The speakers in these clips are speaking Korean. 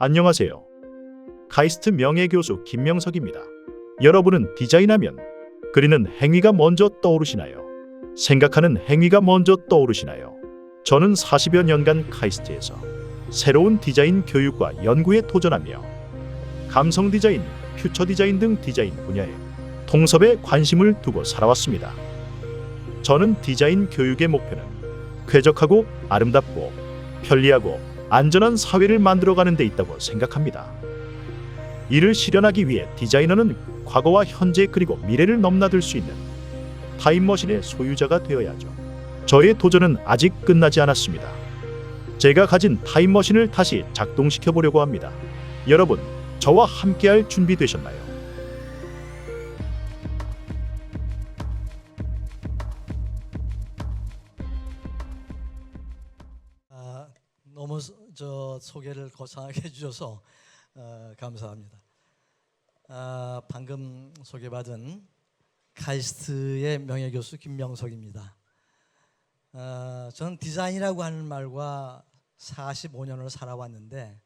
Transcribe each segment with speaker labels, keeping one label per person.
Speaker 1: 안녕하세요. 카이스트 명예교수 김명석입니다. 여러분은 디자인하면 그리는 행위가 먼저 떠오르시나요? 생각하는 행위가 먼저 떠오르시나요? 저는 40여 년간 카이스트에서 새로운 디자인 교육과 연구에 도전하며 감성 디자인, 퓨처 디자인 등 디자인 분야에 통섭에 관심을 두고 살아왔습니다. 저는 디자인 교육의 목표는 쾌적하고 아름답고 편리하고 안전한 사회를 만들어가는 데 있다고 생각합니다. 이를 실현하기 위해 디자이너는 과거와 현재 그리고 미래를 넘나들 수 있는 타임머신의 소유자가 되어야죠. 저의 도전은 아직 끝나지 않았습니다. 제가 가진 타임머신을 다시 작동시켜 보려고 합니다. 여러분, 저와 함께할 준비 되셨나요?
Speaker 2: 너무 소개를 거창하게 해주셔서 감사합니다. 방금 소개받은 카이스트의 명예교수 김명석입니다. 저는 디자인이라고 하는 말과 45년을 살아왔는데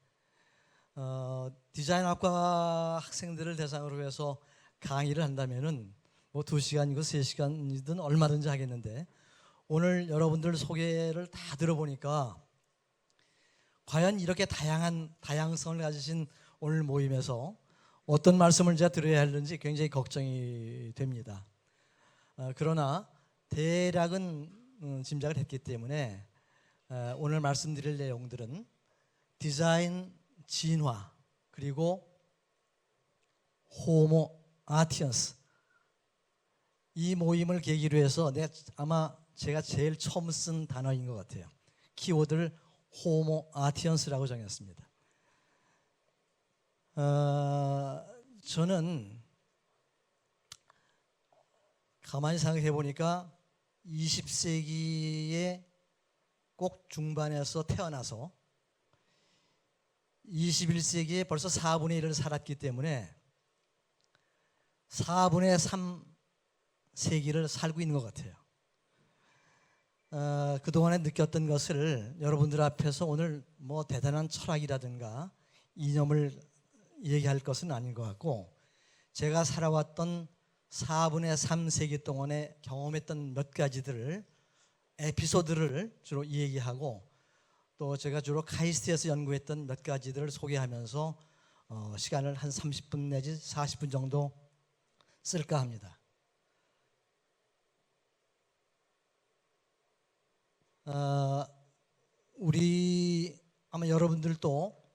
Speaker 2: 디자인학과 학생들을 대상으로 해서 강의를 한다면은 뭐 2시간이고 3시간이든 얼마든지 하겠는데 오늘 여러분들 소개를 다 들어보니까 과연 이렇게 다양성을 가지신 오늘 모임에서 어떤 말씀을 제가 드려야 하는지 굉장히 걱정이 됩니다. 그러나 대략은 짐작을 했기 때문에 오늘 말씀드릴 내용들은 디자인 진화 그리고 호모 아티언스 이 모임을 계기로 해서 아마 제가 제일 처음 쓴 단어인 것 같아요. 키워드를 호모 아티언스라고 정했습니다. 저는 가만히 생각해 보니까 20세기의 꼭 중반에서 태어나서 21세기에 벌써 4분의 1을 살았기 때문에 4분의 3세기를 살고 있는 것 같아요. 그동안에 느꼈던 것을 여러분들 앞에서 오늘 뭐 대단한 철학이라든가 이념을 얘기할 것은 아닌 것 같고 제가 살아왔던 4분의 3세기 동안에 경험했던 몇 가지들을 에피소드를 주로 얘기하고 또 제가 주로 카이스트에서 연구했던 몇 가지들을 소개하면서 시간을 한 30분 내지 40분 정도 쓸까 합니다. 우리 아마 여러분들도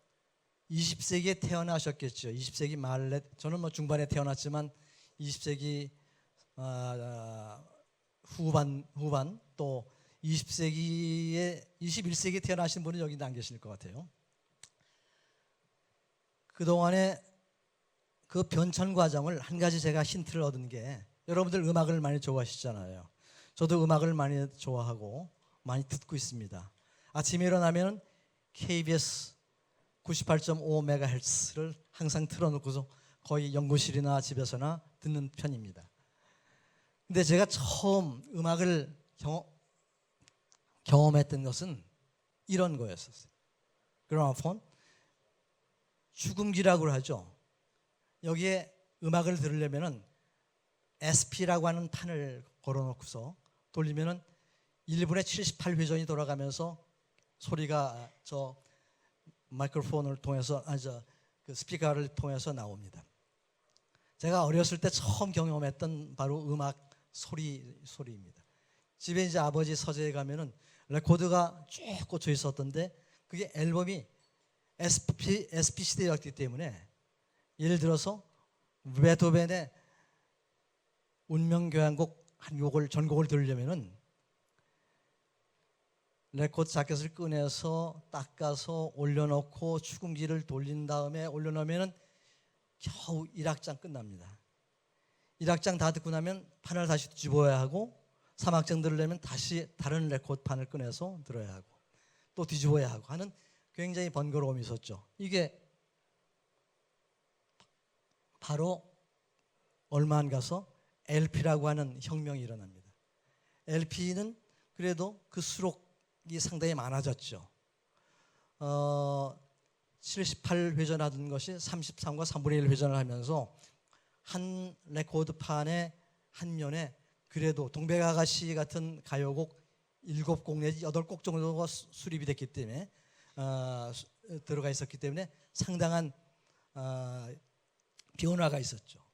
Speaker 2: 20세기에 태어나셨겠죠. 20세기 말에 저는 뭐 중반에 태어났지만 20세기 후반 또 20세기에 21세기에 태어나신 분은 여기 안 계실 것 같아요. 그동안에 그 변천 과정을 한 가지 제가 힌트를 얻은 게 여러분들 음악을 많이 좋아하시잖아요. 저도 음악을 많이 좋아하고 많이 듣고 있습니다. 아침에 일어나면 KBS 98.5MHz를 항상 틀어놓고서 거의 연구실이나 집에서나 듣는 편입니다. 근데 제가 처음 음악을 경험했던 것은 이런 거였었어요. 그라모폰, 죽음기라고 하죠. 여기에 음악을 들으려면은 SP라고 하는 판을 걸어놓고서 돌리면은 1분에 78회전이 돌아가면서 소리가 저 마이크로폰을 통해서 그 스피커를 통해서 나옵니다. 제가 어렸을 때 처음 경험했던 바로 음악 소리입니다. 집에 이제 아버지 서재에 가면은 레코드가 쭉 꽂혀 있었던데 그게 앨범이 SP 시대였기 때문에 예를 들어서 베토벤의 운명교향곡 한 곡을 전곡을 들으려면은 레코드 자켓을 꺼내서 닦아서 올려놓고 축음기를 돌린 다음에 올려놓으면 겨우 1악장 끝납니다. 1악장 다 듣고 나면 판을 다시 뒤집어야 하고 3악장 들으려면 다시 다른 레코드 판을 꺼내서 들어야 하고 또 뒤집어야 하고 하는 굉장히 번거로움이 있었죠. 이게 바로 얼마 안 가서 LP라고 하는 혁명이 일어납니다. LP는 그래도 그 수록이 상당히 많아졌죠. 78회전 하던 것이 33과 3분의 1 회전을 하면서 한 레코드판의 한 면에 그래도 동백아가씨 같은 가요곡 7곡 내지 8곡 정도가 수립이 됐기 때문에 들어가 있었기 때문에 상당한 변화가 있었죠.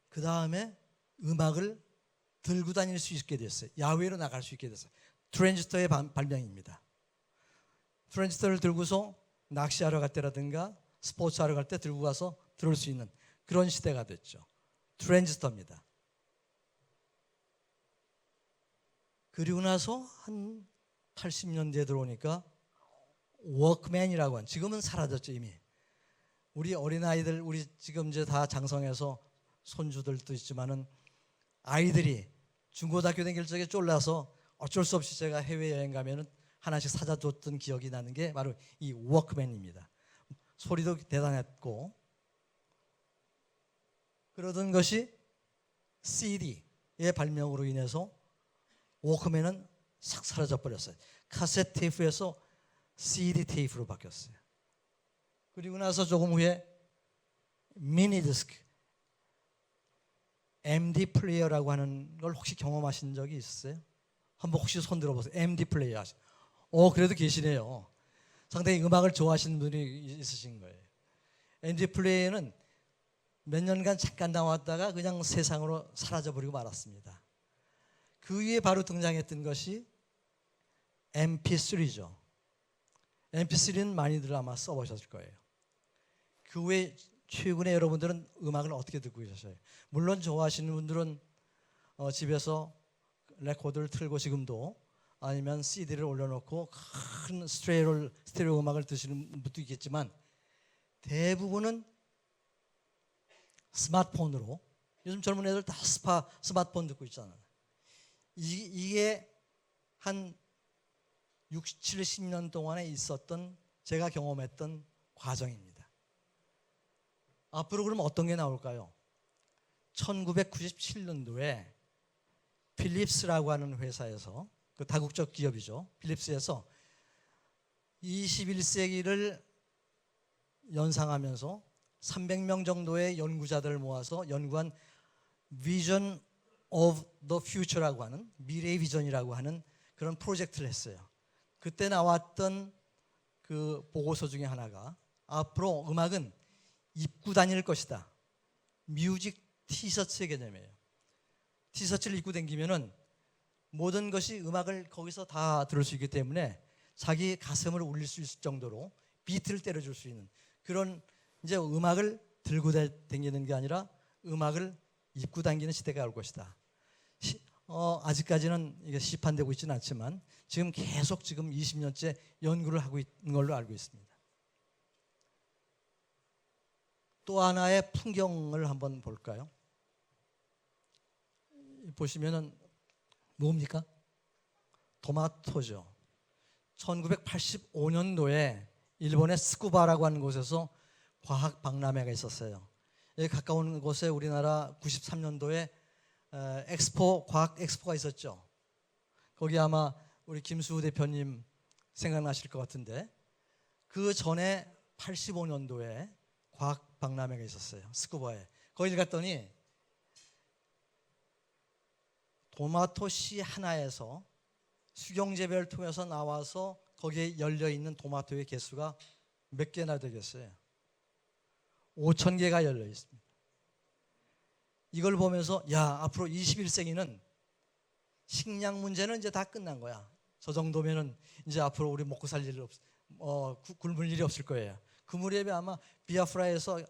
Speaker 2: 그 다음에 음악을 들고 다닐 수 있게 됐어요. 야외로 나갈 수 있게 됐어요. 트랜지스터의 발명입니다. 트랜지스터를 들고서 낚시하러 갈 때라든가 스포츠하러 갈 때 들고 가서 들을 수 있는 그런 시대가 됐죠. 트랜지스터입니다. 그리고 나서 한 80년대에 들어오니까 워크맨이라고 하는, 지금은 사라졌죠 이미. 우리 어린아이들, 우리 지금 이제 다 장성해서 손주들도 있지만은 아이들이 중고등학교 다닐 적에 쫄라서 어쩔 수 없이 제가 해외여행 가면은 하나씩 사다 줬던 기억이 나는 게 바로 이 워크맨입니다. 소리도 대단했고, 그러던 것이 CD의 발명으로 인해서 워크맨은 싹 사라져 버렸어요. 카세트 테이프에서 CD 테이프로 바뀌었어요. 그리고 나서 조금 후에 미니 디스크, MD 플레이어라고 하는 걸 혹시 경험하신 적이 있으세요? 한번 혹시 손 들어보세요. MD 플레이어. 그래도 계시네요. 상당히 음악을 좋아하시는 분이 있으신 거예요. MD 플레이어는 몇 년간 잠깐 나왔다가 그냥 세상으로 사라져버리고 말았습니다. 그 위에 바로 등장했던 것이 MP3죠. MP3는 많이들 아마 써보셨을 거예요. 그 외에 최근에 여러분들은 음악을 어떻게 듣고 계셔요? 물론 좋아하시는 분들은 집에서 레코드를 틀고 지금도, 아니면 CD를 올려놓고 큰 스테레오 음악을 드시는 분도 있겠지만, 대부분은 스마트폰으로, 요즘 젊은 애들 다 스마트폰 듣고 있잖아요. 이게 한 60, 70년 동안에 있었던, 제가 경험했던 과정입니다. 앞으로 그럼 어떤 게 나올까요? 1997년도에 필립스라고 하는 회사에서, 그 다국적 기업이죠, 필립스에서 21세기를 연상하면서 300명 정도의 연구자들을 모아서 연구한 Vision of the Future라고 하는, 미래의 비전이라고 하는 그런 프로젝트를 했어요. 그때 나왔던 그 보고서 중에 하나가, 앞으로 음악은 입고 다닐 것이다. 뮤직 티셔츠의 개념이에요. 티셔츠를 입고 다니면은 모든 것이 음악을 거기서 다 들을 수 있기 때문에 자기 가슴을 울릴 수 있을 정도로 비트를 때려줄 수 있는 그런, 이제 음악을 들고 다니는 게 아니라 음악을 입고 다니는 시대가 올 것이다. 아직까지는 이게 시판되고 있지는 않지만 지금 계속 지금 20년째 연구를 하고 있는 걸로 알고 있습니다. 또 하나의 풍경을 한번 볼까요? 보시면은 뭡니까? 토마토죠. 1985년도에 일본의 스쿠바라고 하는 곳에서 과학 박람회가 있었어요. 여기 가까운 곳에 우리나라 93년도에 과학 엑스포가 있었죠. 거기 아마 우리 김수우 대표님 생각나실 것 같은데, 그 전에 85년도에 과학 박람회가 있었어요. 스쿠바에. 거기 갔더니 토마토 씨 하나에서 수경 재배를 통해서 나와서 거기에 열려 있는 토마토의 개수가 몇 개나 되겠어요? 5,000개가 열려 있습니다. 이걸 보면서 앞으로 21세기는 식량 문제는 이제 다 끝난 거야. 저 정도면은 이제 앞으로 우리 먹고 살 일 굶을 일이 없을 거예요. 그 무렵에 아마 비아프라에서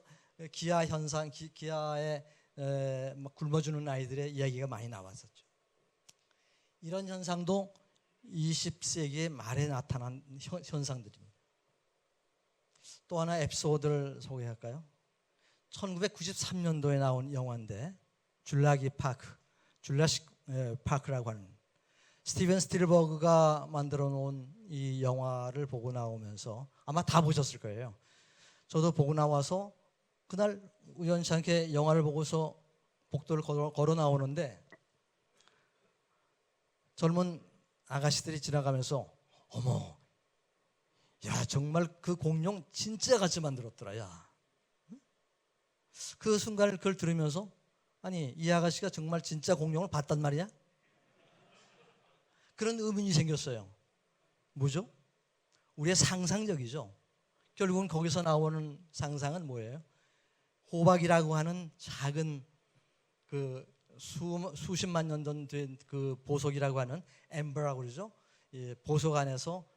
Speaker 2: 기아 현상, 기아에 굶어주는 아이들의 이야기가 많이 나왔었죠. 이런 현상도 20세기의 말에 나타난 현상들입니다. 또 하나 에피소드를 소개할까요? 1993년도에 나온 영화인데, 줄라식 파크라고 하는, 스티븐 스필버그가 만들어 놓은 이 영화를 보고 나오면서 아마 다 보셨을 거예요. 저도 보고 나와서 그날 우연치 않게 영화를 보고서 복도를 걸어 나오는데 젊은 아가씨들이 지나가면서, 어머, 야, 정말 그 공룡 진짜 같이 만들었더라. 야, 그 순간을 그걸 들으면서 아니 이 아가씨가 정말 진짜 공룡을 봤단 말이야? 그런 의문이 생겼어요. 뭐죠? 우리의 상상력이죠. 결국은 거기서 나오는 상상은 뭐예요? 호박이라고 하는 작은 그 수십만 년 된 그 보석이라고 하는 엠버라고 그러죠. 예, 보석 안에서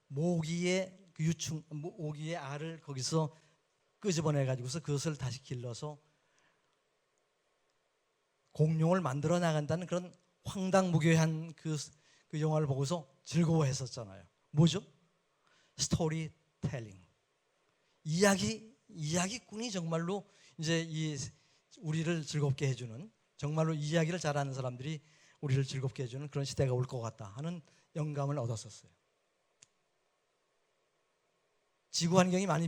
Speaker 2: 모기의 그 모기의 알을 거기서 끄집어내 가지고서 그것을 다시 길러서 공룡을 만들어 나간다는 그런 황당무계한 그 영화를 보고서 즐거워했었잖아요. 뭐죠? 스토리텔링. 이야기꾼이 정말로 이제 우리를 즐겁게 해주는, 정말로 이야기를 잘하는 사람들이 우리를 즐겁게 해주는 그런 시대가 올 것 같다 하는 영감을 얻었었어요. 지구 환경이 많이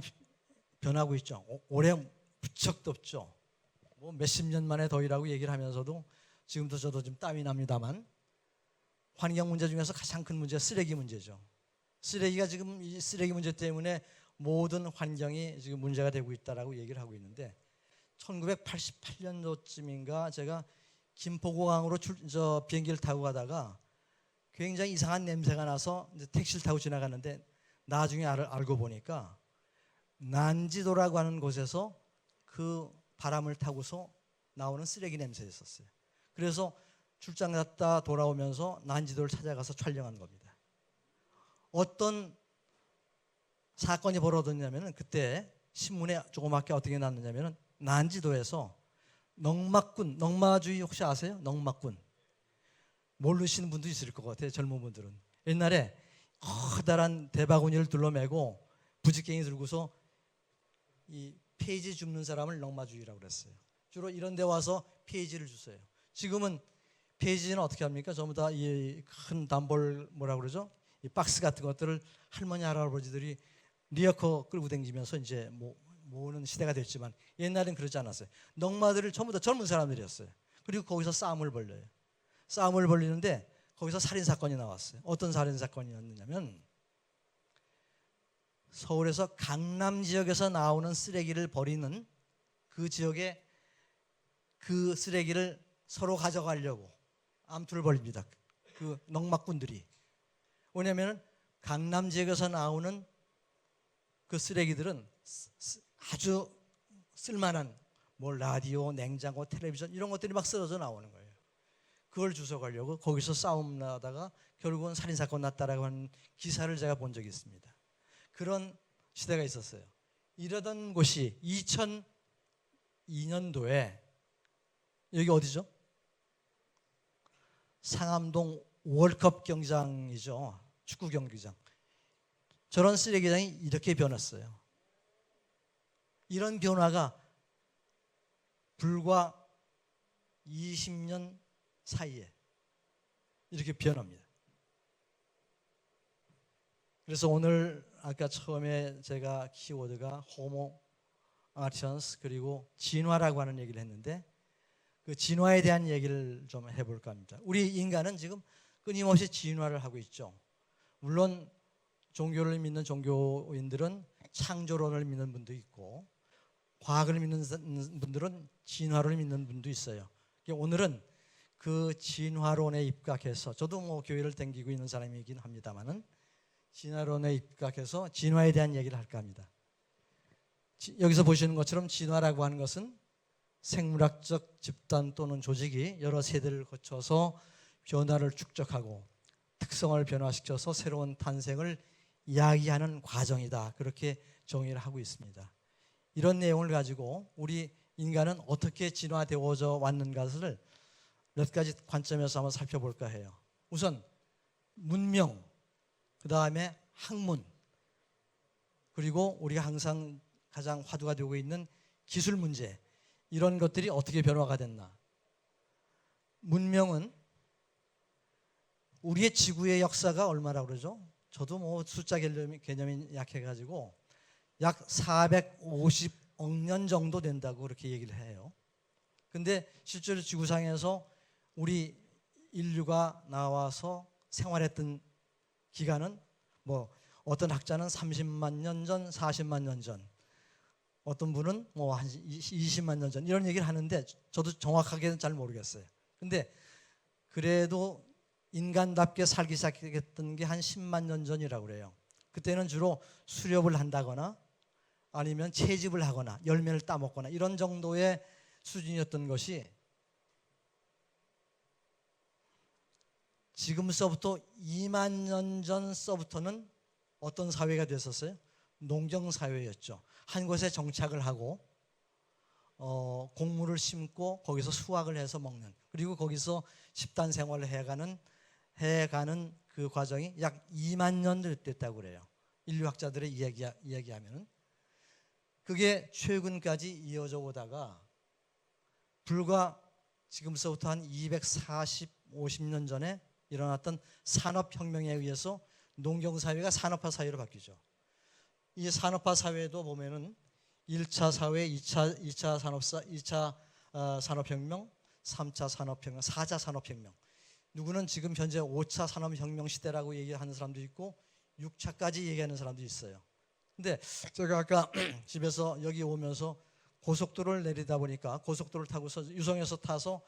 Speaker 2: 변하고 있죠. 올해 무척 덥죠. 뭐 몇십 년 만에 더위라고 얘기를 하면서도 지금도 저도 좀 땀이 납니다만, 환경 문제 중에서 가장 큰 문제가 쓰레기 문제죠. 쓰레기가 지금 이 쓰레기 문제 때문에 모든 환경이 지금 문제가 되고 있다라고 얘기를 하고 있는데, 1988년도쯤인가 제가 김포공항으로 비행기를 타고 가다가 굉장히 이상한 냄새가 나서 이제 택시를 타고 지나가는데, 나중에 알고 보니까 난지도라고 하는 곳에서 그 바람을 타고서 나오는 쓰레기 냄새였었어요. 그래서 출장 갔다 돌아오면서 난지도를 찾아가서 촬영한 겁니다. 어떤 사건이 벌어졌냐면은, 그때 신문에 조그맣게 어떻게 났느냐면은, 난지도에서 넝마주의 혹시 아세요? 넝마꾼. 모르시는 분도 있을 것 같아요. 젊은 분들은. 옛날에 커다란 대바구니를 둘러매고 부직갱이 들고서 이 폐지 줍는 사람을 넝마주의라고 그랬어요. 주로 이런 데 와서 폐지를 주세요. 지금은 폐지는 어떻게 합니까? 전부 다 이 큰 단볼 뭐라 그러죠? 이 박스 같은 것들을 할머니 할아버지들이 리어커 끌고 다니면서 이제 모으는 시대가 됐지만, 옛날엔 그러지 않았어요. 넝마들을 전부 다 젊은 사람들이었어요. 그리고 거기서 싸움을 벌려요. 싸움을 벌리는데 거기서 살인사건이 나왔어요. 어떤 살인사건이었느냐면, 서울에서 강남 지역에서 나오는 쓰레기를 버리는 그 지역에 그 쓰레기를 서로 가져가려고 암투를 벌입니다. 그 넝마꾼들이. 왜냐하면 강남 지역에서 나오는 그 쓰레기들은 아주 쓸만한 라디오, 냉장고, 텔레비전 이런 것들이 막 쓰러져 나오는 거예요. 그걸 주워가려고 거기서 싸움 나다가 결국은 살인사건 났다라고 하는 기사를 제가 본 적이 있습니다. 그런 시대가 있었어요. 이러던 곳이 2002년도에 여기 어디죠? 상암동 월컵 경기장이죠. 축구 경기장. 저런 쓰레기장이 이렇게 변했어요. 이런 변화가 불과 20년 사이에 이렇게 변합니다. 그래서 오늘 아까 처음에 제가 키워드가 호모 아티언스 그리고 진화라고 하는 얘기를 했는데, 그 진화에 대한 얘기를 좀 해볼까 합니다. 우리 인간은 지금 끊임없이 진화를 하고 있죠. 물론 종교를 믿는 종교인들은 창조론을 믿는 분도 있고, 과학을 믿는 분들은 진화를 믿는 분도 있어요. 오늘은 그 진화론에 입각해서, 저도 교회를 다니고 있는 사람이긴 합니다만은, 진화론에 입각해서 진화에 대한 얘기를 할까 합니다. 여기서 보시는 것처럼 진화라고 하는 것은 생물학적 집단 또는 조직이 여러 세대를 거쳐서 변화를 축적하고 특성을 변화시켜서 새로운 탄생을 이야기하는 과정이다. 그렇게 정의를 하고 있습니다. 이런 내용을 가지고 우리 인간은 어떻게 진화되어져 왔는가를 몇 가지 관점에서 한번 살펴볼까 해요. 우선 문명, 그 다음에 학문, 그리고 우리가 항상 가장 화두가 되고 있는 기술 문제, 이런 것들이 어떻게 변화가 됐나. 문명은 우리의 지구의 역사가 얼마라고 그러죠? 저도 숫자 개념이 약해가지고 약 450억 년 정도 된다고 그렇게 얘기를 해요. 근데 실제로 지구상에서 우리 인류가 나와서 생활했던 기간은 어떤 학자는 30만 년 전, 40만 년 전, 어떤 분은 뭐 한 20만 년 전 이런 얘기를 하는데 저도 정확하게는 잘 모르겠어요. 근데 그래도 인간답게 살기 시작했던 게 한 10만 년 전이라고 그래요. 그때는 주로 수렵을 한다거나 아니면 채집을 하거나 열매를 따먹거나 이런 정도의 수준이었던 것이 지금서부터 2만 년 전서부터는 어떤 사회가 됐었어요? 농경사회였죠. 한 곳에 정착을 하고 곡물을 심고 거기서 수확을 해서 먹는, 그리고 거기서 집단 생활을 해가는 그 과정이 약 2만 년 됐다고 그래요. 인류학자들의 이야기하면은. 그게 최근까지 이어져 오다가 불과 지금서부터 한 240, 50년 전에 일어났던 산업혁명에 의해서 농경사회가 산업화 사회로 바뀌죠. 이 산업화 사회도 보면은 1차 사회, 2차 산업혁명, 3차 산업혁명, 4차 산업혁명. 누구는 지금 현재 5차 산업혁명 시대라고 얘기하는 사람도 있고 6차까지 얘기하는 사람도 있어요. 근데 제가 아까 집에서 여기 오면서 고속도로를 내리다 보니까 고속도로를 타고서 유성에서 타서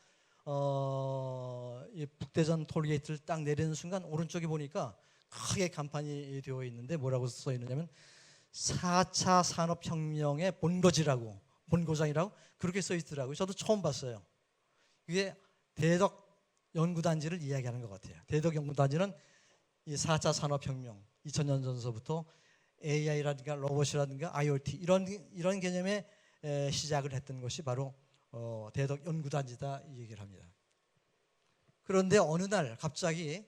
Speaker 2: 이 북대전 톨게이트를 딱 내리는 순간 오른쪽에 보니까 크게 간판이 되어 있는데 뭐라고 써 있느냐면 4차 산업혁명의 본고장이라고 그렇게 써 있더라고요. 저도 처음 봤어요. 이게 대덕연구단지를 이야기하는 것 같아요. 대덕연구단지는 이 4차 산업혁명 2000년 전서부터 AI라든가 로봇이라든가 IoT 이런 개념의 시작을 했던 것이 바로 대덕연구단지다 이 얘기를 합니다. 그런데 어느 날 갑자기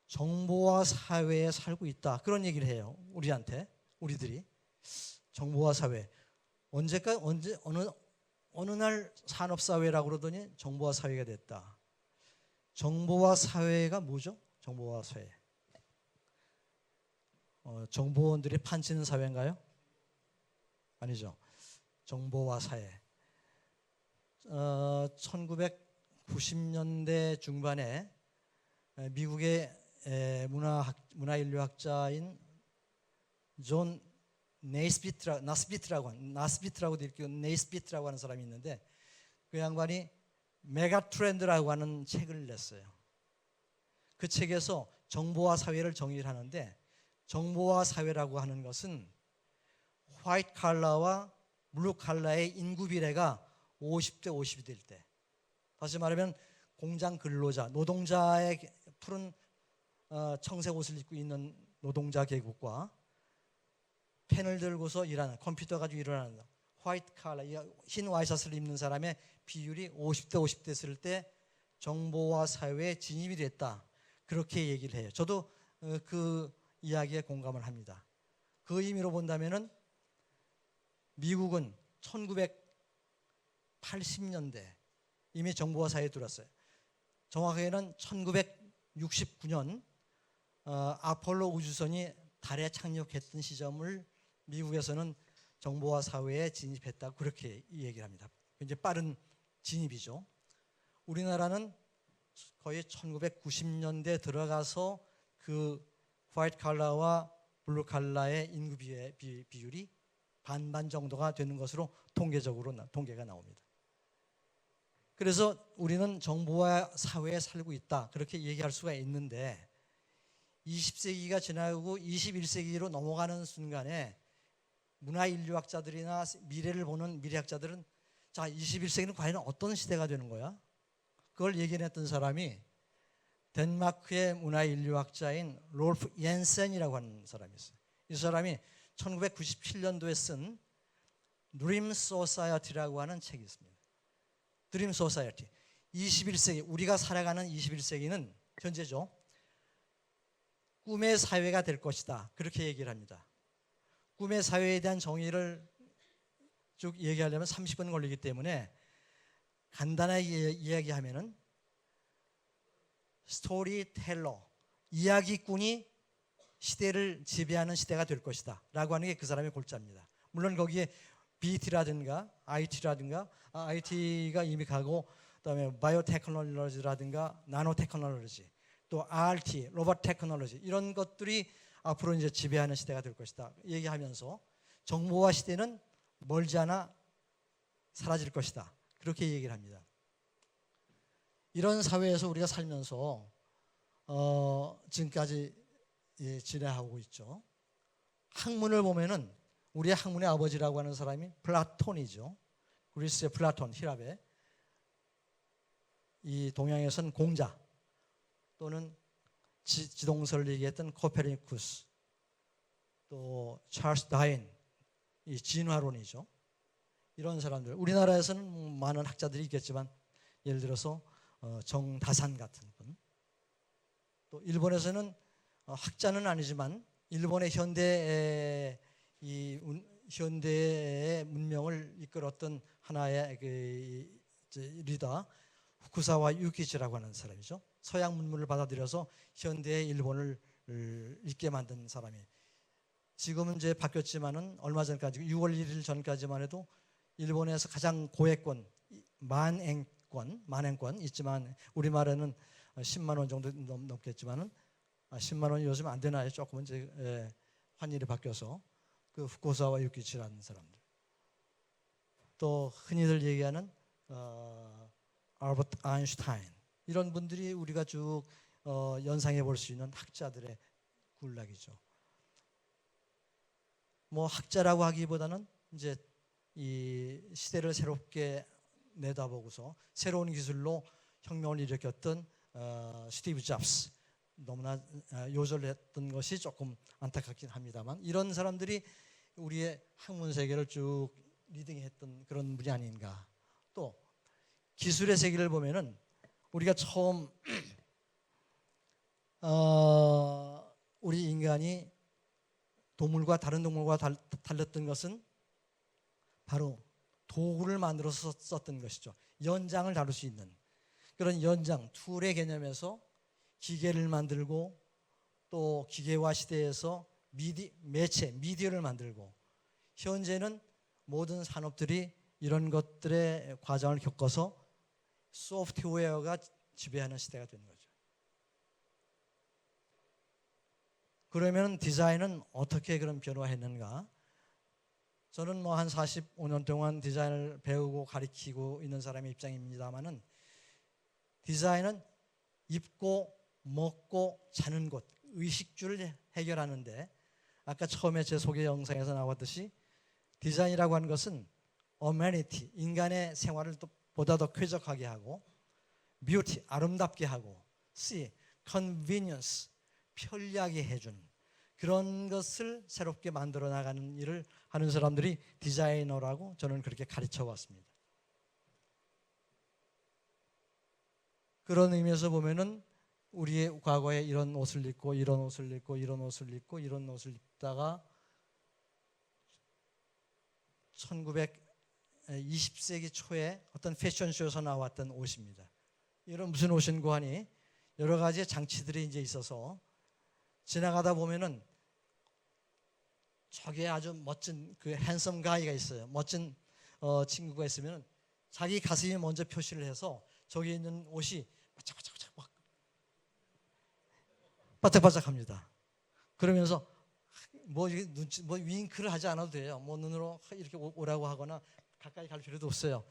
Speaker 2: 정보화 사회에 살고 있다 그런 얘기를 해요. 우리들이 정보화 사회 어느 날 산업사회라고 그러더니 정보화 사회가 됐다. 정보화 사회가 뭐죠? 정보화 사회 정보원들이 판치는 사회인가요? 아니죠. 정보화 사회 1990년대 중반에 미국의 문화인류학자인 존 나스비트라고 하는 사람이 있는데 그 양반이 메가 트렌드라고 하는 책을 냈어요. 그 책에서 정보화 사회를 정의를 하는데 정보화 사회라고 하는 것은 화이트 칼라와 블루 칼라의 인구 비례가 50대 50이 될 때, 다시 말하면 공장 근로자, 노동자의 푸른 청색 옷을 입고 있는 노동자 계급과 펜을 들고서 일하는, 컴퓨터 가지고 일하는 화이트 칼라, 흰 와이셔츠를 입는 사람의 비율이 50대 50 됐을 때 정보화 사회에 진입이 됐다. 그렇게 얘기를 해요. 저도 그 이야기에 공감을 합니다. 그 의미로 본다면은 미국은 1980년대 이미 정보화 사회에 들어왔어요. 정확하게는 1969년 아폴로 우주선이 달에 착륙했던 시점을 미국에서는 정보화 사회에 진입했다 그렇게 얘기를 합니다. 굉장히 빠른 진입이죠. 우리나라는 거의 1990년대 들어가서 그 화이트 칼라와 블루 칼라의 인구 비율이 반반 정도가 되는 것으로 통계가 나옵니다. 그래서 우리는 정보화 사회에 살고 있다 그렇게 얘기할 수가 있는데 20세기가 지나고 21세기로 넘어가는 순간에 문화인류학자들이나 미래를 보는 미래학자들은 자 21세기는 과연 어떤 시대가 되는 거야? 그걸 얘기했던 사람이 덴마크의 문화인류학자인 롤프 옌센이라고 하는 사람이 있어요. 이 사람이 1997년도에 쓴 드림 소사이어티라고 하는 책이 있습니다. 드림 소사이어티. 21세기 우리가 살아가는 21세기는 현재죠. 꿈의 사회가 될 것이다. 그렇게 얘기를 합니다. 꿈의 사회에 대한 정의를 쭉 얘기하려면 30분 걸리기 때문에 간단하게 이야기하면은 스토리텔러, 이야기꾼이 시대를 지배하는 시대가 될 것이다 라고 하는 게 그 사람의 골자입니다. 물론 거기에 BT라든가 IT가 이미 가고 그다음에 바이오 테크놀로지라든가 나노 테크놀로지 또 RT, 로봇 테크놀로지 이런 것들이 앞으로 이제 지배하는 시대가 될 것이다 얘기하면서 정보화 시대는 멀지 않아 사라질 것이다 그렇게 얘기를 합니다. 이런 사회에서 우리가 살면서 지금까지 지내하고 있죠. 학문을 보면은 우리의 학문의 아버지라고 하는 사람이 플라톤이죠. 그리스의 플라톤, 히랍의 이 동양에서는 공자 또는 지동설을 얘기했던 코페르니쿠스 또 찰스 다윈 이 진화론이죠. 이런 사람들 우리나라에서는 많은 학자들이 있겠지만 예를 들어서 정다산 같은 분 또 일본에서는 학자는 아니지만 일본의 현대의 문명을 이끌었던 하나의 리더 후쿠사와 유키치라고 하는 사람이죠. 서양 문물을 받아들여서 현대의 일본을 있게 만든 사람이. 지금은 이제 바뀌었지만은 얼마 전까지 6월 1일 전까지만 해도 일본에서 가장 고액권 만행권 있지만 우리말에는 10만 원 정도 넘겠지만은 10만 원이 요즘 안 되나요? 조금은 이제 환율이 바뀌어서 그 후쿠사와 유키치라는 사람들. 또 흔히들 얘기하는 알버트 아인슈타인 이런 분들이 우리가 쭉 연상해 볼 수 있는 학자들의 군락이죠. 뭐 학자라고 하기보다는 이제 이 시대를 새롭게 내다보고서 새로운 기술로 혁명을 일으켰던 스티브 잡스 너무나 요절했던 것이 조금 안타깝긴 합니다만 이런 사람들이 우리의 학문 세계를 쭉 리딩했던 그런 분이 아닌가. 또 기술의 세계를 보면은 우리가 처음 우리 인간이 동물과 다른 동물과 달랐던 것은 바로 도구를 만들어서 썼던 것이죠. 연장을 다룰 수 있는 그런 연장 툴의 개념에서 기계를 만들고 또 기계화 시대에서 미디어를 만들고 현재는 모든 산업들이 이런 것들의 과정을 겪어서 소프트웨어가 지배하는 시대가 되는 거죠. 그러면 디자인은 어떻게 그런 변화했는가? 저는 뭐 한 45년 동안 디자인을 배우고 가르치고 있는 사람의 입장입니다만은 디자인은 입고 먹고 자는 것, 의식주를 해결하는데 아까 처음에 제 소개 영상에서 나왔듯이 디자인이라고 하는 것은 어메니티, 인간의 생활을 보다 더 쾌적하게 하고 뷰티, 아름답게 하고 C, convenience, 편리하게 해주는 그런 것을 새롭게 만들어 나가는 일을 하는 사람들이 디자이너라고 저는 그렇게 가르쳐 왔습니다. 그런 의미에서 보면은 우리의 과거에 이런 옷을 입고 이런 옷을 입고 이런 옷을 입고 이런 옷을 입다가 20세기 초에 어떤 패션쇼에서 나왔던 옷입니다. 이런 무슨 옷인고 하니 여러 가지 장치들이 이제 있어서 지나가다 보면은 저기에 아주 멋진 그 핸섬 가이가 있어요. 멋진 친구가 있으면 자기 가슴이 먼저 표시를 해서 저기 있는 옷이 바짝바짝 막 바짝바짝합니다. 그러면서 뭐 눈치 뭐 윙크를 하지 않아도 돼요. 뭐 눈으로 이렇게 오라고 하거나 가까이 갈 필요도 없어요.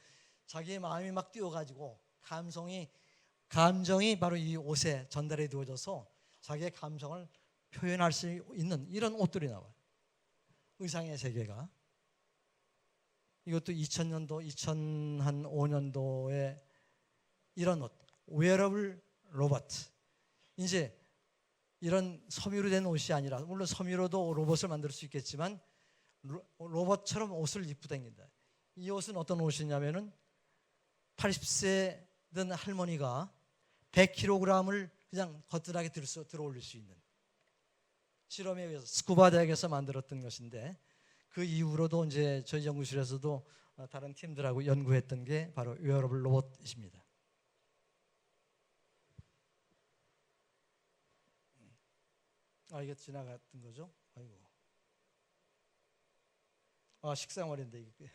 Speaker 2: 자기의 마음이 막 뛰어가지고 감정이 바로 이 옷에 전달이 되어져서 자기의 감정을 표현할 수 있는 이런 옷들이 나와요. 의상의 세계가. 이것도 2000년도, 2005년도에 이런 옷, 웨어러블 로봇. 이제 이런 섬유로 된 옷이 아니라 물론 섬유로도 로봇을 만들 수 있겠지만 로봇처럼 옷을 입고 다닙니다. 이 옷은 어떤 옷이냐면은 80세 된 할머니가 100kg을 그냥 거뜬하게 들어 올릴 수 있는 실험에 의해서 스쿠바 대학에서 만들었던 것인데 그 이후로도 이제 저희 연구실에서도 다른 팀들하고 연구했던 게 바로 웨어러블 로봇입니다. 이게 지나갔던 거죠? 아이고. 식상월인데 이게.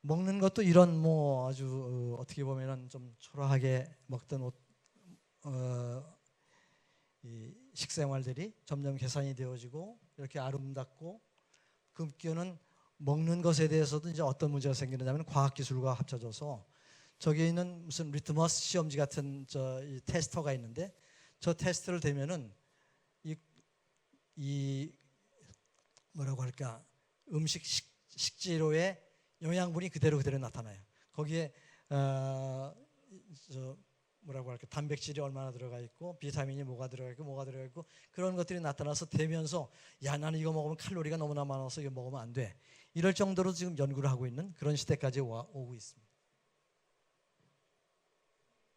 Speaker 2: 먹는 것도 이런 뭐 아주, 어떻게 보면은 좀 초라하게 먹던 옷, 이 식생활들이 점점 개선이 되어지고 이렇게 아름답고 급기어는 먹는 것에 대해서도 이제 어떤 문제가 생기느냐면 과학기술과 합쳐져서 저기에 있는 무슨 리트머스 시험지 같은 이 테스터가 있는데 저 테스트를 대면은 이 뭐라고 할까 식재료의 영양분이 그대로 나타나요. 거기에 뭐라고 할까 단백질이 얼마나 들어가 있고 비타민이 뭐가 들어가 있고 그런 것들이 나타나서 되면서 야 나는 이거 먹으면 칼로리가 너무나 많아서 이거 먹으면 안 돼. 이럴 정도로 지금 연구를 하고 있는 그런 시대까지 오고 있습니다.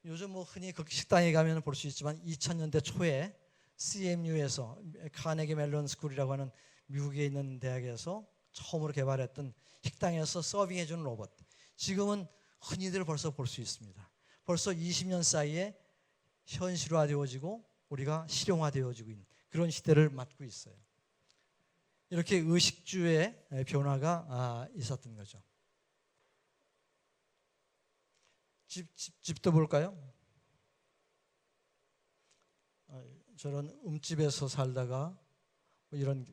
Speaker 2: 요즘 뭐 흔히 그 식당에 가면 볼 수 있지만 2000년대 초에 CMU에서 카네기 멜론 스쿨이라고 하는 미국에 있는 대학에서 처음으로 개발했던 식당에서 서빙해주는 로봇. 지금은 흔히들 벌써 볼 수 있습니다. 벌써 20년 사이에 현실화되어지고 우리가 실용화되어지고 있는 그런 시대를 맞고 있어요. 이렇게 의식주의 변화가 있었던 거죠. 집도 볼까요? 저런 음집에서 살다가 뭐 이런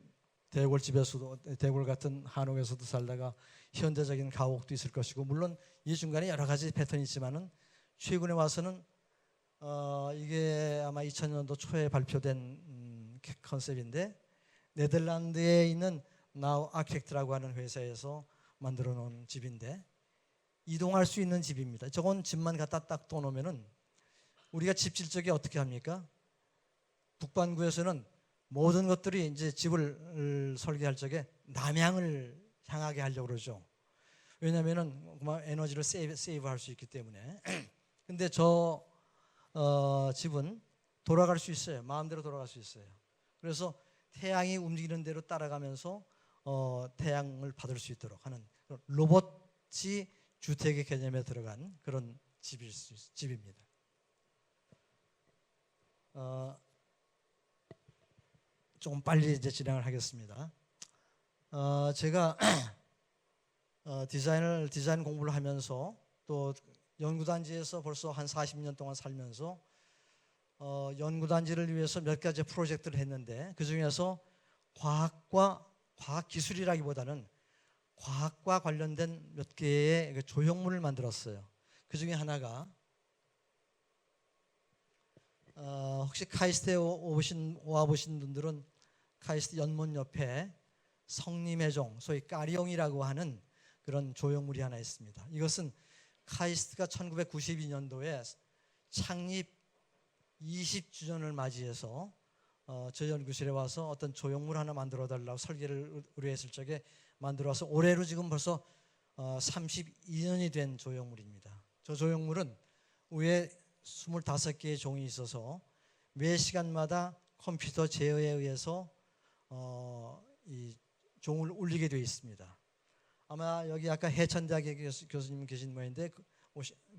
Speaker 2: 대골집에서도 대골 같은 한옥에서도 살다가 현대적인 가옥도 있을 것이고 물론 이 중간에 여러 가지 패턴이 있지만은 최근에 와서는 이게 아마 2000년도 초에 발표된 컨셉인데 네덜란드에 있는 나우 아키텍트라고 하는 회사에서 만들어 놓은 집인데 이동할 수 있는 집입니다. 저건 집만 갖다 딱 떠놓으면은 우리가 집 질 적에 어떻게 합니까? 북반구에서는 모든 것들이 이제 집을 설계할 적에 남향을 향하게 하려고 그러죠. 왜냐하면은 에너지를 세이브할 수 있기 때문에. 근데 저 집은 돌아갈 수 있어요. 마음대로 돌아갈 수 있어요. 그래서 태양이 움직이는 대로 따라가면서 태양을 받을 수 있도록 하는 로봇이 주택의 개념에 들어간 그런 집입니다. 조금 빨리 이제 진행을 하겠습니다. 제가 디자인 공부를 하면서 또 연구단지에서 벌써 한 40년 동안 살면서 연구단지를 위해서 몇 가지 프로젝트를 했는데 그 중에서 과학 기술이라기보다는 과학과 관련된 몇 개의 조형물을 만들었어요. 그 중에 하나가 혹시 카이스트에 와보신 분들은 카이스트 연못 옆에 성림의 종, 소위 까리옹이라고 하는 그런 조형물이 하나 있습니다. 이것은 카이스트가 1992년도에 창립 20주년을 맞이해서 저희 연구실에 와서 어떤 조형물 하나 만들어 달라고 설계를 의뢰했을 적에 만들어서 올해로 지금 벌써 32년이 된 조형물입니다. 저 조형물은 위에 25개의 종이 있어서 매 시간마다 컴퓨터 제어에 의해서 이 종을 울리게 되어 있습니다. 아마 여기 아까 해천대학의 교수님 계신 모양인데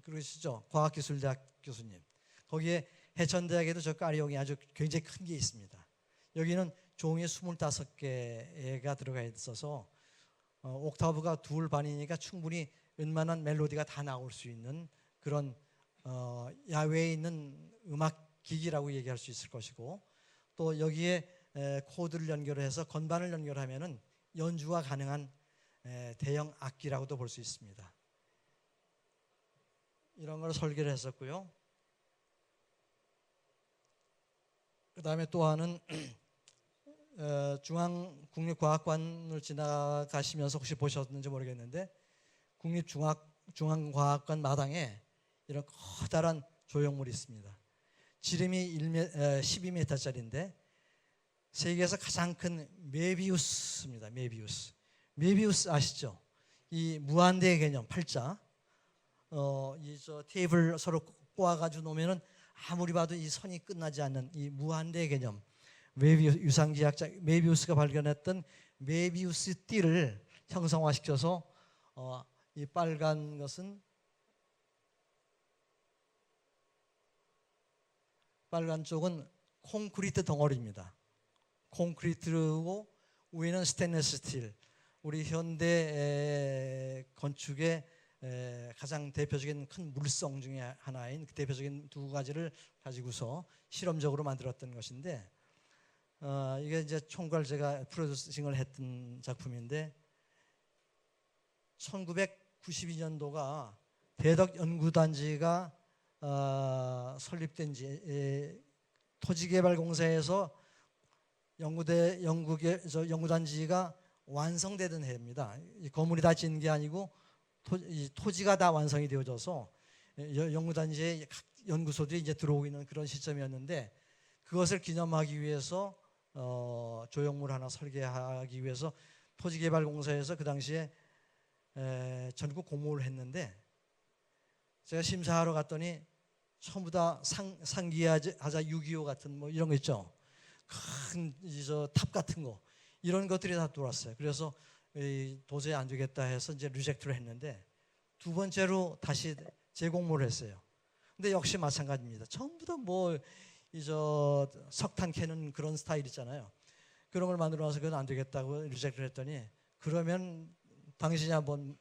Speaker 2: 그러시죠? 과학기술대학 교수님. 거기에 해천대학에도 저 까리용이 아주 굉장히 큰 게 있습니다. 여기는 종이 25개가 들어가 있어서 옥타브가 2반이니까 충분히 웬만한 멜로디가 다 나올 수 있는 그런 야외에 있는 음악 기기라고 얘기할 수 있을 것이고 또 여기에 코드를 연결해서 건반을 연결하면은 연주가 가능한 대형 악기라고도 볼 수 있습니다. 이런 걸 설계를 했었고요. 그 다음에 또 하나는 중앙국립과학관을 지나가시면서 혹시 보셨는지 모르겠는데 국립중앙과학관 마당에 이런 커다란 조형물이 있습니다. 지름이 12m짜리인데 세계에서 가장 큰 메비우스입니다. 메비우스 아시죠? 이 무한대의 개념 팔자. 이 테이블 서로 꼬아가지고 놓으면은 아무리 봐도 이 선이 끝나지 않는 이 무한대의 개념. 유상지학자 메비우스가 발견했던 메비우스 띠를 형성화시켜서 이 빨간 것은 빨간 쪽은 콘크리트 덩어리입니다. 콘크리트고 위에는 스테인리스 스틸. 우리 현대 건축의 가장 대표적인 큰 물성 중에 하나인 그 대표적인 두 가지를 가지고서 실험적으로 만들었던 것인데 이게 이제 총괄 제가 프로듀싱을 했던 작품인데 1992년도가 대덕연구단지가 설립된 지 토지개발공사에서 연구단지가 완성되던 해입니다. 이 건물이 다 지은 게 아니고 토지가 다 완성이 되어져서 연구단지에 각 연구소들이 이제 들어오고 있는 그런 시점이었는데 그것을 기념하기 위해서 조형물 하나 설계하기 위해서 토지개발공사에서 그 당시에 전국 공모를 했는데 제가 심사하러 갔더니 전부 다 상기하자 6.25 같은 뭐 이런 거 있죠. 큰 탑 같은 거 이런 것들이 다 들어왔어요. 그래서 도저히 안 되겠다 해서 이제 리젝트를 했는데 두 번째로 다시 재공모를 했어요. 근데 역시 마찬가지입니다. 전부 다 뭐 석탄 캐는 그런 스타일 있잖아요. 그런 걸 만들어 놔서 그건 안 되겠다고 리젝트를 했더니 그러면 당신이 한번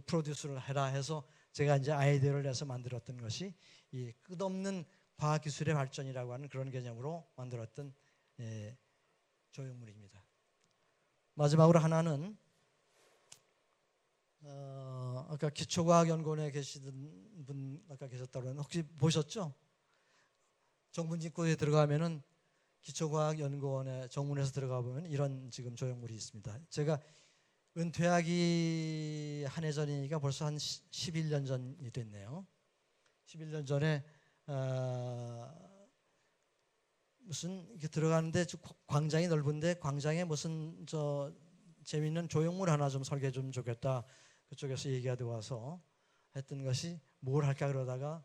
Speaker 2: 프로듀스를 해라 해서 제가 이제 아이디어를 내서 만들었던 것이 이 끝없는 과학기술의 발전이라고 하는 그런 개념으로 만들었던 조형물입니다. 마지막으로 하나는 아까 기초과학연구원에 계시던 분 아까 계셨다고 했는데 혹시 보셨죠? 정문진구에 들어가면은 기초과학연구원의 정문에서 들어가 보면 이런 지금 조형물이 있습니다. 제가 은퇴하기 한 해 전이니까 벌써 한 11년 전이 됐네요. 11년 전에 무슨 이렇게 들어가는데 광장이 넓은데 광장에 무슨 재미있는 조형물 하나 좀 설계 좀 좋겠다 그쪽에서 얘기가 들어와서 했던 것이 뭘 할까 그러다가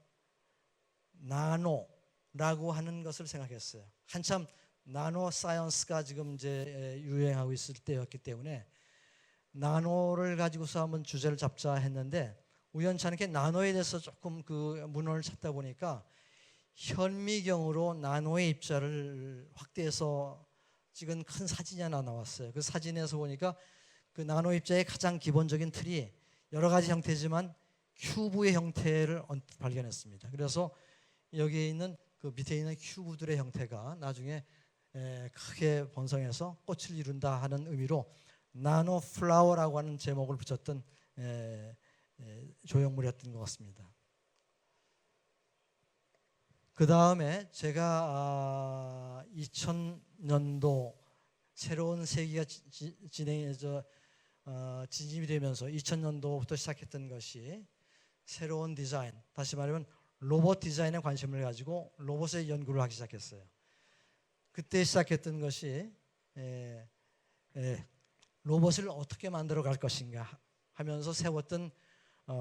Speaker 2: 나노라고 하는 것을 생각했어요. 한참 나노 사이언스가 지금 이제 유행하고 있을 때였기 때문에 나노를 가지고서 한번 주제를 잡자 했는데 우연찮게 나노에 대해서 조금 그 문헌을 찾다 보니까 현미경으로 나노의 입자를 확대해서 찍은 큰 사진이 하나 나왔어요. 그 사진에서 보니까 그 나노 입자의 가장 기본적인 틀이 여러 가지 형태지만 큐브의 형태를 발견했습니다. 그래서 여기에 있는 그 밑에 있는 큐브들의 형태가 나중에 크게 번성해서 꽃을 이룬다 하는 의미로 나노 플라워라고 하는 제목을 붙였던 조형물이었던 것 같습니다. 그 다음에 제가 2000년도 새로운 세기가 진입이 되면서 2000년도부터 시작했던 것이 새로운 디자인, 다시 말하면 로봇 디자인에 관심을 가지고 로봇의 연구를 하기 시작했어요. 그때 시작했던 것이 로봇을 어떻게 만들어 갈 것인가 하면서 세웠던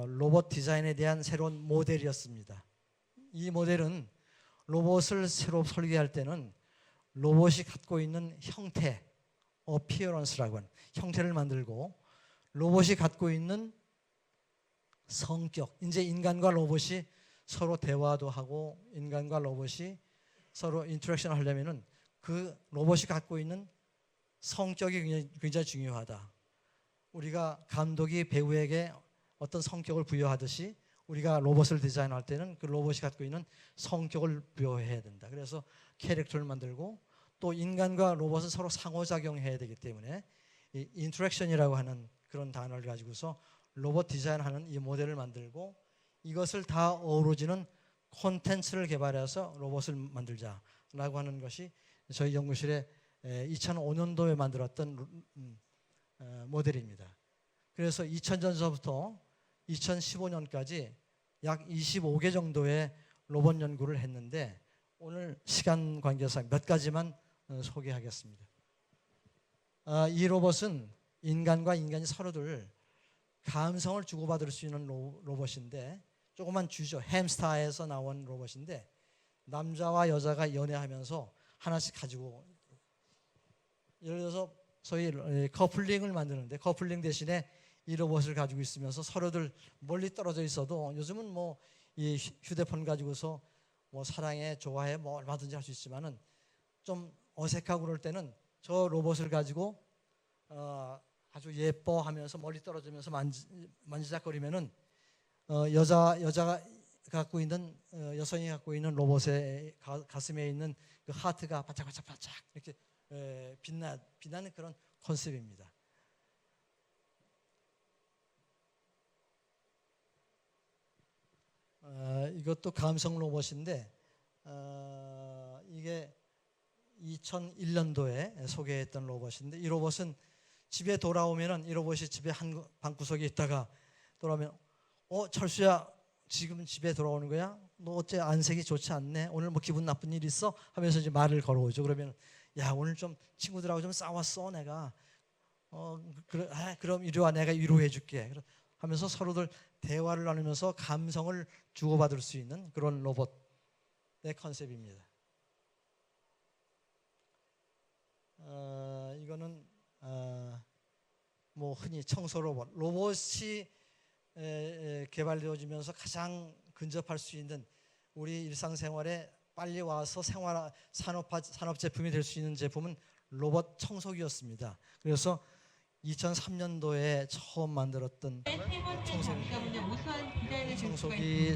Speaker 2: 로봇 디자인에 대한 새로운 모델이었습니다. 이 모델은 로봇을 새로 설계할 때는 로봇이 갖고 있는 형태, appearance라고 하는 형태를 만들고 로봇이 갖고 있는 성격, 이제 인간과 로봇이 서로 대화도 하고 인간과 로봇이 서로 인터랙션을 하려면은 그 로봇이 갖고 있는 성격이 굉장히 중요하다. 우리가 감독이 배우에게 어떤 성격을 부여하듯이 우리가 로봇을 디자인할 때는 그 로봇이 갖고 있는 성격을 부여해야 된다. 그래서 캐릭터를 만들고 또 인간과 로봇은 서로 상호작용해야 되기 때문에 이 인터랙션이라고 하는 그런 단어를 가지고서 로봇 디자인하는 이 모델을 만들고 이것을 다 어우러지는 콘텐츠를 개발해서 로봇을 만들자라고 하는 것이 저희 연구실에 2005년도에 만들었던 모델입니다. 그래서 2000년서부터 2015년까지 약 25개 정도의 로봇 연구를 했는데 오늘 시간 관계상 몇 가지만 소개하겠습니다. 이 로봇은 인간과 인간이 서로들 감성을 주고받을 수 있는 로봇인데 조그만 쥐죠. 햄스타에서 나온 로봇인데 남자와 여자가 연애하면서 하나씩 가지고 예를 들어서 소위 커플링을 만드는데 커플링 대신에 이 로봇을 가지고 있으면서 서로들 멀리 떨어져 있어도 요즘은 뭐 이 휴대폰 가지고서 뭐 사랑해 좋아해 뭐 얼마든지 할 수 있지만은 좀 어색하고 그럴 때는 저 로봇을 가지고 아주 예뻐하면서 멀리 떨어지면서 만지작거리면은 여자가 갖고 있는 여성이 갖고 있는 로봇의 가슴에 있는 그 하트가 반짝반짝반짝 이렇게 빛나는 그런 컨셉입니다. 이것도 감성 로봇인데 이게 2001년도에 소개했던 로봇인데 이 로봇은 집에 돌아오면은 이 로봇이 집에 한 방구석에 있다가 돌아오면 철수야 지금 집에 돌아오는 거야? 너 어째 안색이 좋지 않네? 오늘 뭐 기분 나쁜 일 있어? 하면서 이제 말을 걸어오죠. 그러면 야 오늘 좀 친구들하고 좀 싸웠어 내가. 그럼 이리 와 내가 위로해 줄게. 하면서 서로들 대화를 나누면서 감성을 주고받을 수 있는 그런 로봇의 컨셉입니다. 이거는 뭐 흔히 청소 로봇이 개발되어지면서 가장 근접할 수 있는 우리 일상생활에 빨리 와서 산업 제품이 될 수 있는 제품은 로봇 청소기였습니다. 그래서 2003년도에 처음 만들었던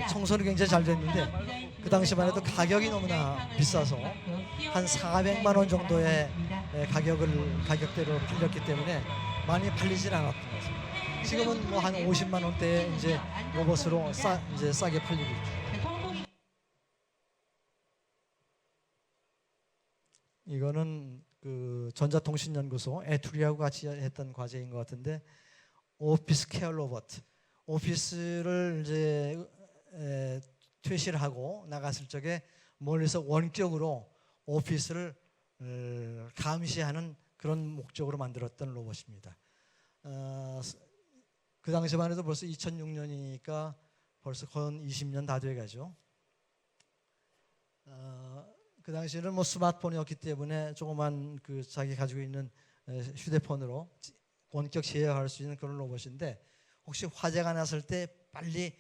Speaker 2: 청소는 굉장히 잘 됐는데 그 당시만 해도 가격이 너무나 비싸서 한 400만 원 정도의 가격대로 팔렸기 때문에 많이 팔리진 않았던 것 같습니다. 지금은 뭐 한 50만 원대에 이제 로봇으로 이제 싸게 팔리고 있죠. 이거는 그 전자통신연구소 에투리하고 같이 했던 과제인 것 같은데 오피스 케어 로봇. 오피스를 이제 퇴실을 하고 나갔을 적에 멀리서 원격으로 오피스를 감시하는 그런 목적으로 만들었던 로봇입니다. 그 당시만 해도 벌써 2006년이니까 벌써 거의 20년 다 돼가죠. 그 당시에는 뭐 스마트폰이었기 때문에 조그만 그 자기 가지고 있는 휴대폰으로 원격 제어할 수 있는 그런 로봇인데 혹시 화재가 났을 때 빨리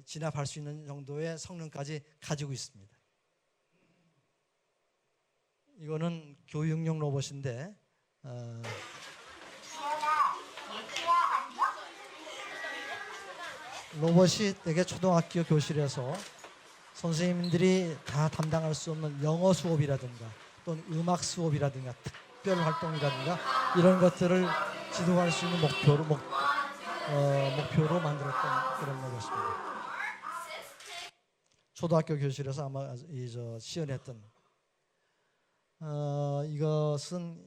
Speaker 2: 진압할 수 있는 정도의 성능까지 가지고 있습니다. 이거는 교육용 로봇인데 로봇이 되게 초등학교 교실에서 선생님들이 다 담당할 수 없는 영어 수업이라든가 또는 음악 수업이라든가 특별 활동이라든가 이런 것들을 지도할 수 있는 목표로 만들었던 그런 로봇입니다. 초등학교 교실에서 아마 시연했던 이것은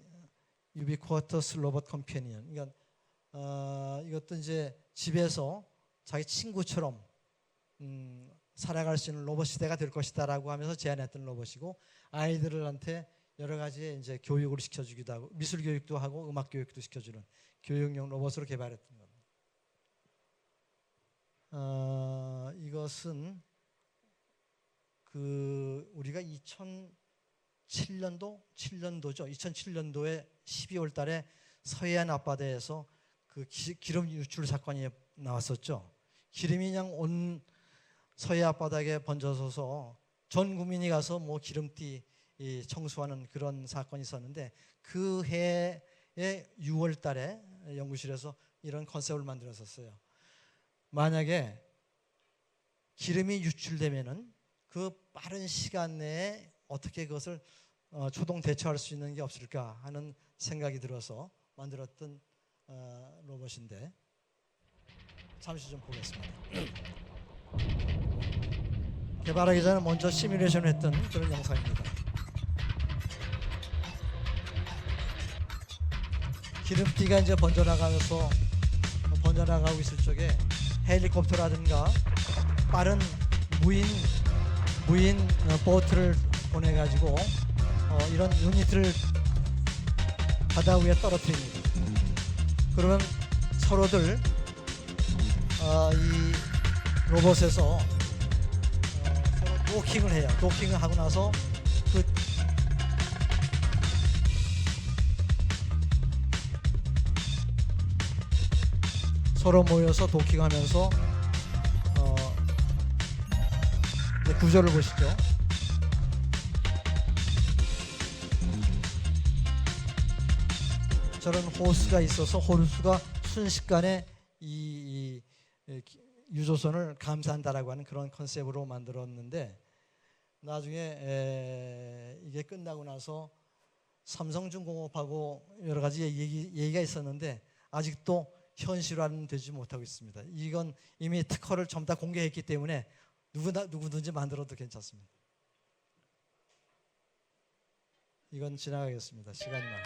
Speaker 2: 유비쿼터스 로봇 컴패니언. 그러니까 이것도 이제 집에서 자기 친구처럼 살아갈 수 있는 로봇 시대가 될 것이다라고 하면서 제안했던 로봇이고 아이들한테 여러 가지 이제 교육을 시켜주기도 하고 미술 교육도 하고 음악 교육도 시켜주는 교육용 로봇으로 개발했던 겁니다. 이것은 그 우리가 2007년도죠. 2007년도에 12월달에 서해안 앞바다에서 그 기름 유출 사건이 나왔었죠. 기름이 그냥 온 서해 앞바닥에 번져서서 전 국민이 가서 뭐 기름띠 청소하는 그런 사건이 있었는데 그 해의 6월 달에 연구실에서 이런 컨셉을 만들었었어요. 만약에 기름이 유출되면은 그 빠른 시간 내에 어떻게 그것을 초동 대처할 수 있는 게 없을까 하는 생각이 들어서 만들었던 로봇인데 잠시 좀 보겠습니다. 개발하기 전에 먼저 시뮬레이션을 했던 그런 영상입니다. 기름띠가 이제 번져나가고 있을 적에 헬리콥터라든가 빠른 무인 보트를 보내가지고 이런 유닛을 바다 위에 떨어뜨립니다. 그러면 서로들 이 로봇에서 서로 도킹을 해요. 도킹을 하고 나서 서로 모여서 도킹하면서 구조를 보시죠. 저런 호스가 있어서 호스가 순식간에 이 유조선을 감싸한다라고 하는 그런 컨셉으로 만들었는데 나중에 이게 끝나고 나서 삼성중공업하고 여러 가지 얘기가 있었는데 아직도 현실화는 되지 못하고 있습니다. 이건 이미 특허를 전부 다 공개했기 때문에 누구든지 만들어도 괜찮습니다. 이건 지나가겠습니다. 시간이 많아요.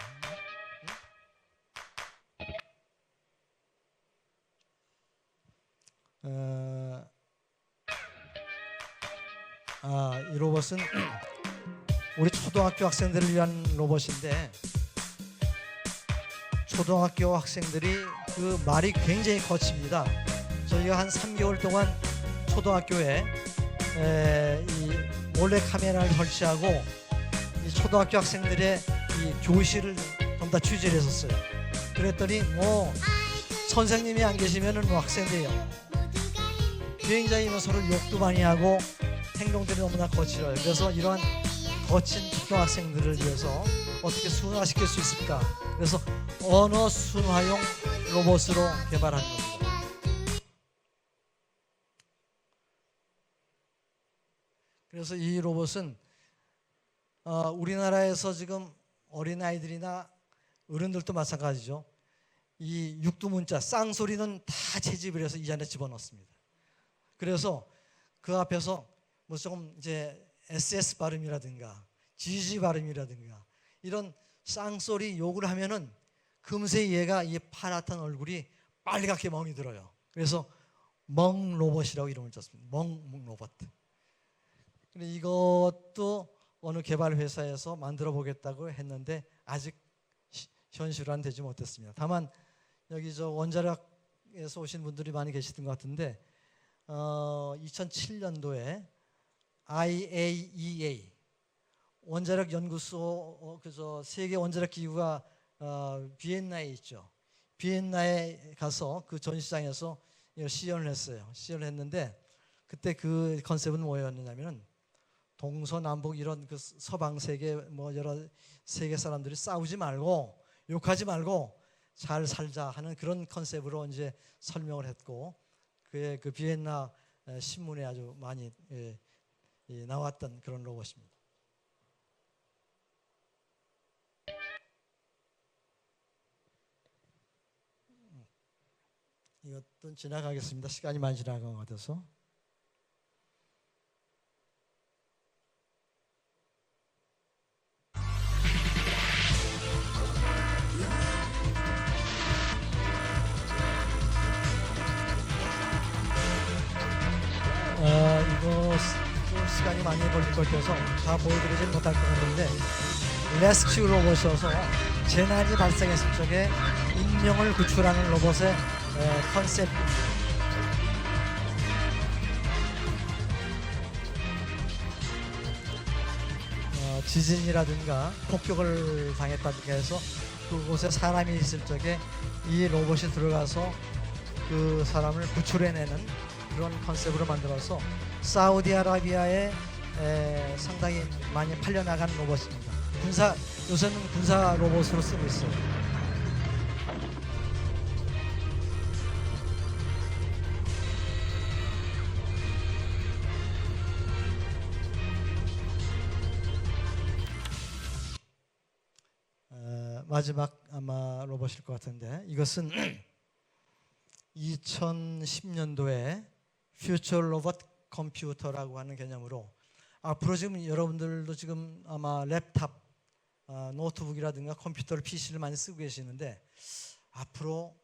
Speaker 2: 이 로봇은 우리 초등학교 학생들을 위한 로봇인데 초등학교 학생들이 그 말이 굉장히 거칩니다. 저희가 한 3개월 동안 초등학교에 이 몰래 카메라를 설치하고 이 초등학교 학생들의 이 교실을 전부 다 취재를 했었어요. 그랬더니 뭐 선생님이 안 계시면은 뭐 학생들이요 굉장히 뭐 서로 욕도 많이 하고 행동들이 너무나 거칠어요. 그래서 이러한 거친 초등학생들을 위해서 어떻게 순화시킬 수 있을까? 그래서 언어 순화용 로봇으로 개발한 겁니다. 그래서 이 로봇은 우리나라에서 지금 어린아이들이나 어른들도 마찬가지죠. 이 육두문자 쌍소리는 다 채집을 해서 이 안에 집어넣습니다. 그래서 그 앞에서 뭐 조금 이제 SS 발음이라든가 GG 발음이라든가 이런 쌍소리 욕을 하면은 금세 얘가 이 파랗던 얼굴이 빨갛게 멍이 들어요. 그래서 멍 로봇이라고 이름을 줬습니다. 멍 로봇. 근데 이것도 어느 개발 회사에서 만들어 보겠다고 했는데 아직 현실화는 되지 못했습니다. 다만 여기 저 원자력에서 오신 분들이 많이 계시던 것 같은데 2007년도에 IAEA 원자력 연구소 그저 세계 원자력 기구가 비엔나에 있죠. 비엔나에 가서 그 전시장에서 시연을 했어요. 시연을 했는데 그때 그 컨셉은 뭐였느냐면은 동서남북 이런 그 서방 세계 뭐 여러 세계 사람들이 싸우지 말고 욕하지 말고 잘 살자 하는 그런 컨셉으로 이제 설명을 했고 그의 그 비엔나 신문에 아주 많이 나왔던 그런 로봇입니다. 이것도 지나가겠습니다. 시간이 많이 지나간 것 같아서. 이거 좀 시간이 많이 걸릴 것 같아서 다 보여드리지 못할 것 같은데 레스큐 로봇이어서 재난이 발생했을 적에 인명을 구출하는 로봇의 컨셉입니다. 지진이라든가 폭격을 당했다든가 해서 그곳에 사람이 있을 적에 이 로봇이 들어가서 그 사람을 구출해내는 그런 컨셉으로 만들어서 사우디아라비아에 상당히 많이 팔려나간 로봇입니다. 요새는 군사 로봇으로 쓰고 있어요. 마지막 아마 로봇일 것 같은데 이것은 2010년도에 퓨처 로봇 컴퓨터라고 하는 개념으로 앞으로 지금 여러분들도 지금 아마 랩탑, 노트북이라든가 컴퓨터를 PC를 많이 쓰고 계시는데 앞으로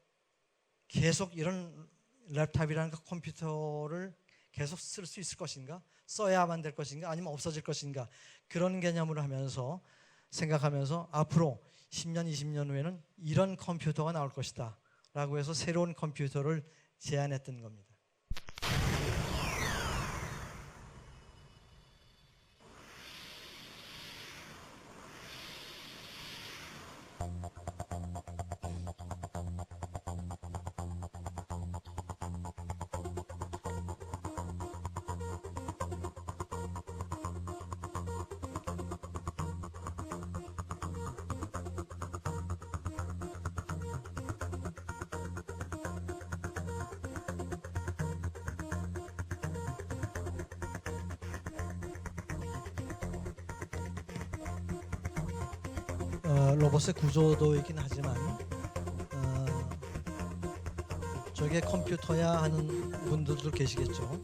Speaker 2: 계속 이런 랩탑이라는 컴퓨터를 계속 쓸 수 있을 것인가? 써야만 될 것인가? 아니면 없어질 것인가? 그런 개념으로 하면서 생각하면서 앞으로 10년, 20년 후에는 이런 컴퓨터가 나올 것이다 라고 해서 새로운 컴퓨터를 제안했던 겁니다. 로봇의 구조도이긴 하지만 저게 컴퓨터야 하는 분들도 계시겠죠.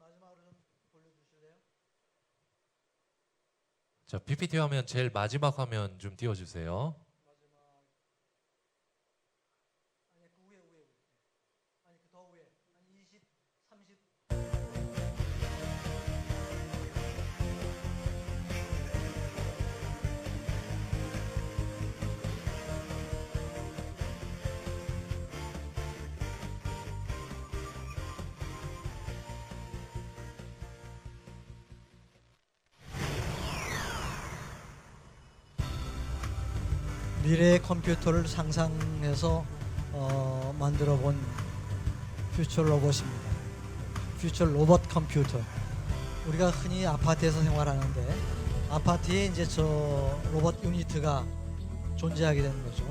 Speaker 2: 마지막으로 좀 보여주실래요?
Speaker 3: 자, PPT 화면 제일 마지막 화면 좀 띄워주세요.
Speaker 2: 아니 그 위에 아니 그 더 위에 한 20, 30. 미래의 컴퓨터를 상상해서 만들어 본 퓨처 로봇입니다. 퓨처 로봇 컴퓨터. 우리가 흔히 아파트에서 생활하는데 아파트에 이제 저 로봇 유니트가 존재하게 되는 거죠.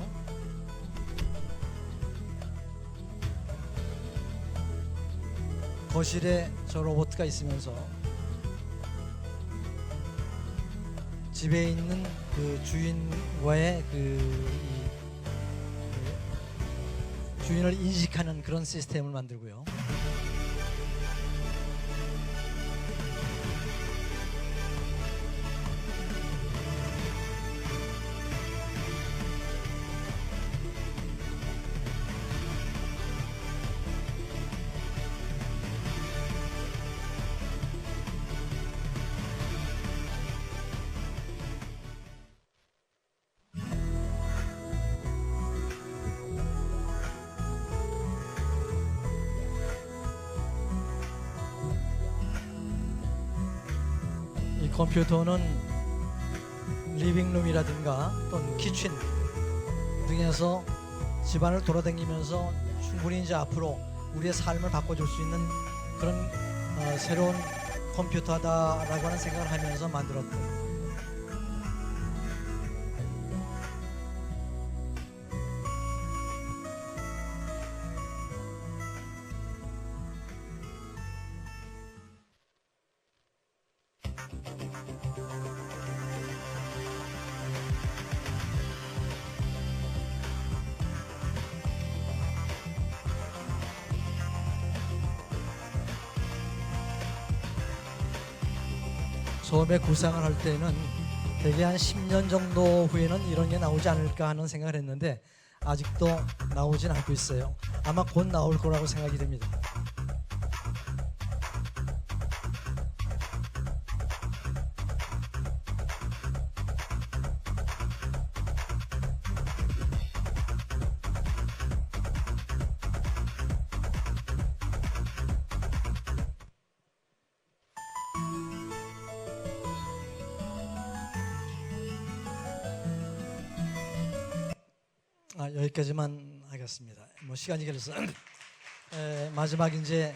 Speaker 2: 거실에 저 로봇가 있으면서 집에 있는 그 주인과의 주인을 인식하는 그런 시스템을 만들고요. 이 컴퓨터는 리빙룸이라든가 또는 키친 등에서 집안을 돌아다니면서 충분히 이제 앞으로 우리의 삶을 바꿔줄 수 있는 그런 새로운 컴퓨터다라고 하는 생각을 하면서 만들었던. 처음에 구상을 할 때는 대개 한 10년 정도 후에는 이런 게 나오지 않을까 하는 생각을 했는데 아직도 나오진 않고 있어요. 아마 곧 나올 거라고 생각이 됩니다. 여기까지만 하겠습니다. 뭐 시간이 걸려서 마지막 이제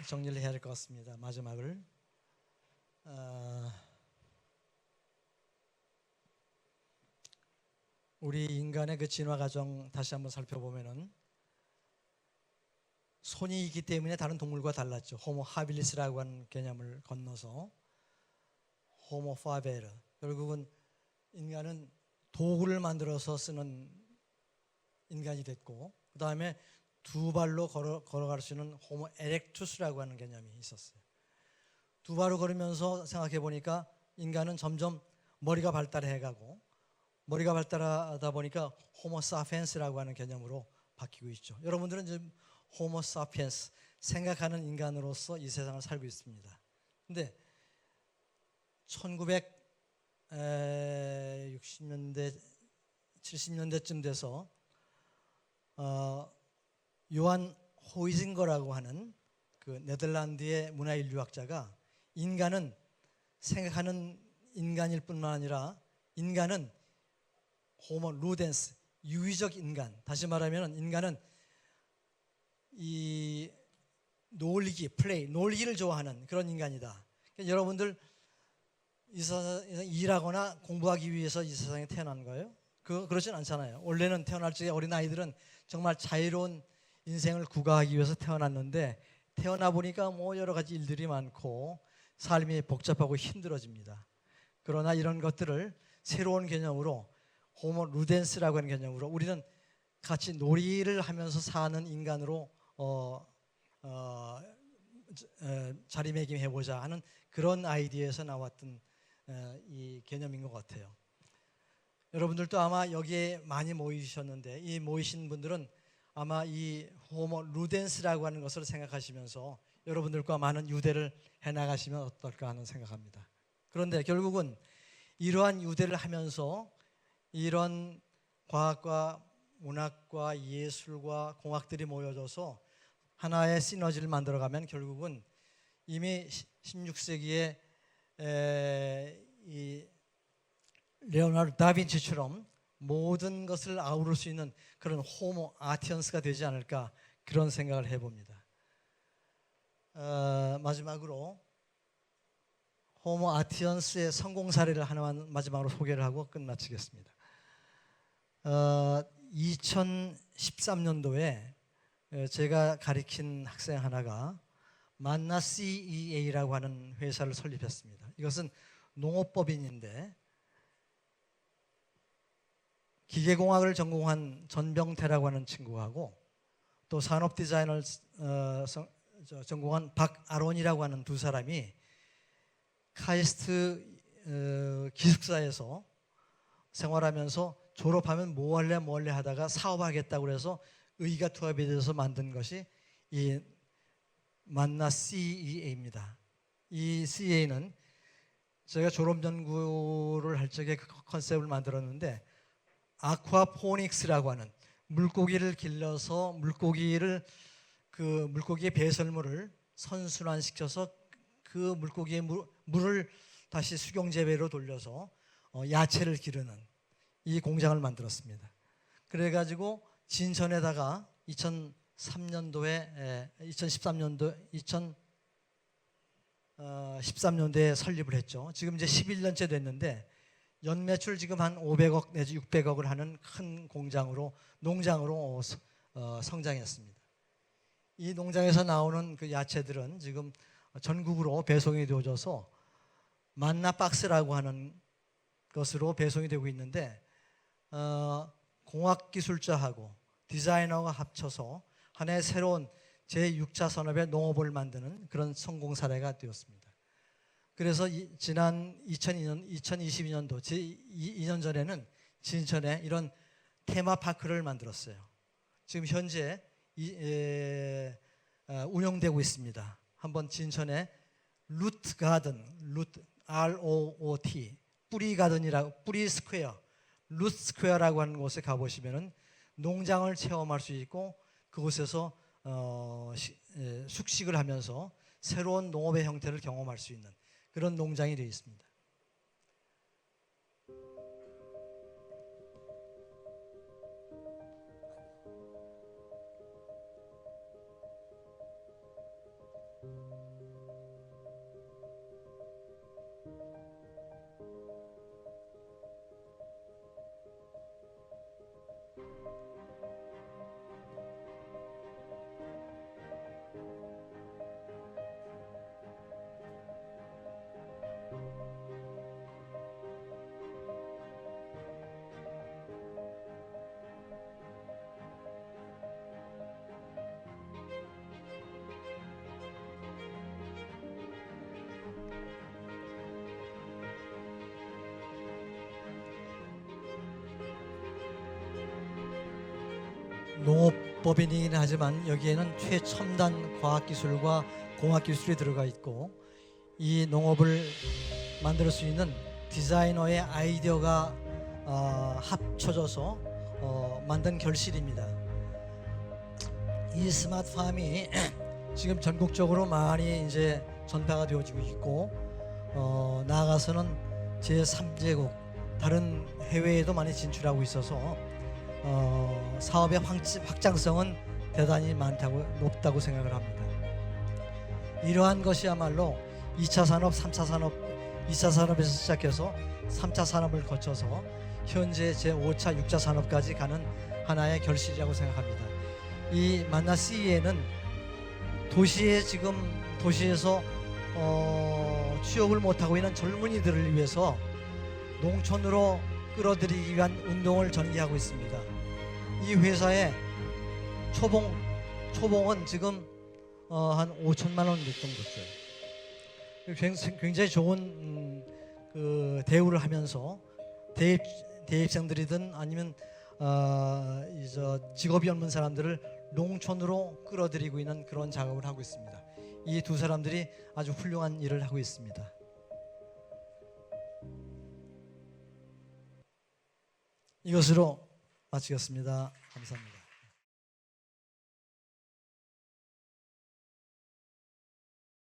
Speaker 2: 정리를 해야 할 것 같습니다. 마지막을 우리 인간의 그 진화 과정 다시 한번 살펴보면은 손이 있기 때문에 다른 동물과 달랐죠. 호모 하빌리스라고 하는 개념을 건너서 호모 파베르, 결국은 인간은 도구를 만들어서 쓰는 인간이 됐고, 그 다음에 두 발로 걸어갈 수 있는 호모 에렉투스라고 하는 개념이 있었어요. 두 발로 걸으면서 생각해 보니까 인간은 점점 머리가 발달해가고, 머리가 발달하다 보니까 호모 사피엔스라고 하는 개념으로 바뀌고 있죠. 여러분들은 지금 호모 사피엔스, 생각하는 인간으로서 이 세상을 살고 있습니다. 근데 60년대 70년대쯤 돼서 요한 호이징거라고 하는 그 네덜란드의 문화인류학자가 인간은 생각하는 인간일 뿐만 아니라 인간은 호모 루덴스, 유의적 인간, 다시 말하면 인간은 이 놀기, 플레이, 놀기를 좋아하는 그런 인간이다. 그러니까 여러분들 이 세상에 일하거나 공부하기 위해서 이 세상에 태어난 거예요? 그렇진 않잖아요. 원래는 태어날 적에 어린 아이들은 정말 자유로운 인생을 구가하기 위해서 태어났는데 태어나 보니까 뭐 여러 가지 일들이 많고 삶이 복잡하고 힘들어집니다. 그러나 이런 것들을 새로운 개념으로 호모 루덴스라고 하는 개념으로 우리는 같이 놀이를 하면서 사는 인간으로 자리매김해보자 하는 그런 아이디어에서 나왔던 이 개념인 것 같아요. 여러분들도 아마 여기에 많이 모이셨는데 이 모이신 분들은 아마 이 호모 루덴스라고 하는 것을 생각하시면서 여러분들과 많은 유대를 해나가시면 어떨까 하는 생각합니다. 그런데 결국은 이러한 유대를 하면서 이런 과학과 문학과 예술과 공학들이 모여져서 하나의 시너지를 만들어가면 결국은 이미 16세기에 이 레오나르도 다빈치처럼 모든 것을 아우를 수 있는 그런 호모 아티언스가 되지 않을까 그런 생각을 해봅니다. 마지막으로 호모 아티언스의 성공 사례를 하나만 마지막으로 소개를 하고 끝마치겠습니다. 2013년도에 제가 가르친 학생 하나가 만나 CEA라고 하는 회사를 설립했습니다. 이것은 농업법인인데 기계공학을 전공한 전병태라고 하는 친구하고 또 산업디자인을 전공한 박아론이라고 하는 두 사람이 카이스트 기숙사에서 생활하면서 졸업하면 뭐 할래 하다가 사업하겠다고 그래서 의가 투합이 돼서 만든 것이 이 만나 CEA입니다. 이 CEA는 제가 졸업 연구를 할 적에 그 컨셉을 만들었는데 아쿠아포닉스라고 하는 물고기를 길러서 물고기의 배설물을 선순환시켜서 그 물고기의 물을 다시 수경재배로 돌려서 야채를 기르는 이 공장을 만들었습니다. 그래가지고 진천에다가 2013년도에 설립을 했죠. 지금 이제 11년째 됐는데 연매출 지금 한 500억 내지 600억을 하는 큰 농장으로 성장했습니다. 이 농장에서 나오는 그 야채들은 지금 전국으로 배송이 되어져서 만나박스라고 하는 것으로 배송이 되고 있는데 공학기술자하고 디자이너가 합쳐서 하나의 새로운 제6차 산업의 농업을 만드는 그런 성공 사례가 되었습니다. 그래서 지난 2022년도 2년 전에는 진천에 이런 테마파크를 만들었어요. 지금 현재 운영되고 있습니다. 한번 진천에 루트 가든, ROOT, 뿌리 가든이라고, 뿌리 스퀘어, 루트 스퀘어라고 하는 곳에 가보시면은 농장을 체험할 수 있고 그곳에서 숙식을 하면서 새로운 농업의 형태를 경험할 수 있는 그런 농장이 되어 있습니다. 농업법인이긴 하지만 여기에는 최첨단 과학기술과 공학기술이 들어가 있고 이 농업을 만들 수 있는 디자이너의 아이디어가 합쳐져서 만든 결실입니다. 이 스마트팜이 지금 전국적으로 많이 이제 전파가 되어지고 있고 나아가서는 제3제국 다른 해외에도 많이 진출하고 있어서 사업의 확장성은 대단히 높다고 생각을 합니다. 이러한 것이야말로 2차 산업, 3차 산업, 2차 산업에서 시작해서 3차 산업을 거쳐서 현재 제5차, 6차 산업까지 가는 하나의 결실이라고 생각합니다. 이 만나 CE에는 도시에서 취업을 못하고 있는 젊은이들을 위해서 농촌으로 끌어들이기 위한 운동을 전개하고 있습니다. 이 회사의 초봉은 지금 한 5천만 원 정도 줘요. 굉장히 좋은 그 대우를 하면서 대입생들이든 아니면 직업이 없는 사람들을 농촌으로 끌어들이고 있는 그런 작업을 하고 있습니다. 이 두 사람들이 아주 훌륭한 일을 하고 있습니다. 이것으로 마치겠습니다. 감사합니다.